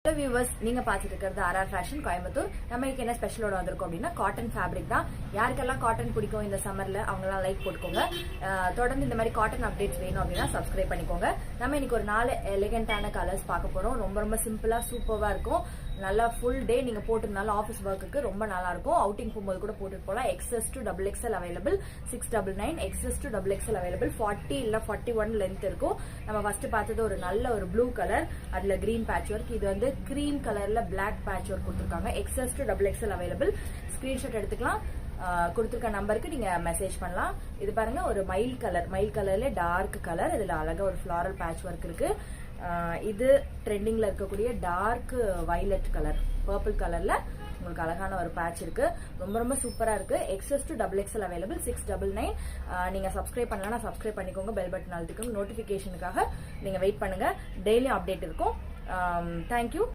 Hello viewers, நீங்க பாத்துட்டு இருக்கிறது ஆர்ஆர் ஃபேஷன் கோயம்புத்தூர். நம்ம இன்னைக்கு என்ன ஸ்பெஷலோட வந்திருக்கோம் அப்படின்னா காட்டன் ஃபேப்ரிக் தான். யாருக்கெல்லாம் காட்டன் பிடிக்கும் இந்த சம்மர்ல அவங்கெல்லாம் லைக் போட்டுக்கோங்க. தொடர்ந்து இந்த மாதிரி காட்டன் அப்டேட்ஸ் வேணும் அப்படின்னா சப்ஸ்கிரைப் பண்ணிக்கோங்க. நம்ம இன்னைக்கு ஒரு 4 எலிகண்டான கலர்ஸ் பார்க்க போறோம். ரொம்ப ரொம்ப சிம்பிளா சூப்பரா இருக்கும். நல்லா ஃபுல் டே நீங்க போட்டுனால ஆஃபீஸ் ஒர்க்குக்கு ரொம்ப நல்லா இருக்கும். அவுட்டிங் போகும்போது கூட போட்டுட்டு போகலாம். XS to XXL available 699, XS to XXL available 40 இல்ல 41 லென்த் இருக்கும். நம்ம ஃபர்ஸ்ட் பார்த்தது ஒரு நல்ல ஒரு ப்ளூ கலர், அதுல கிரீன் பேட்ச் ஒர்க். இது வந்து கிரீம் கலர்ல பிளாக் பேட்ச் ஒர்க் கொடுத்துருக்காங்க. XS to XXL available. Screenshot எடுத்துக்கலாம். கொடுத்துருக்க நம்பருக்கு நீங்க மெசேஜ் பண்ணலாம். இது பாருங்க, ஒரு மயில் கலர்ல டார்க் கலர். இதுல அழகா ஒரு ஃபிளாரல் பேட்ச் ஒர்க் இருக்கு. இது ட்ரெண்டிங்ல இருக்கக்கூடிய டார்க் வயலட் கலர், பர்பிள் கலர்ல உங்களுக்கு அழகான ஒரு பேட்ச் இருக்கு. ரொம்ப ரொம்ப சூப்பரா இருக்கு. XS to XXL available 699. நீங்க சப்ஸ்கிரைப் பண்ணலன்னா சப்ஸ்கிரைப் பண்ணிக்கோங்க. Bell button அழுத்திக்கோங்க. நோட்டிபிகேஷனுக்காக நீங்க வெயிட் பண்ணுங்க. டெய்லி அப்டேட் இருக்கும். தேங்க்யூ.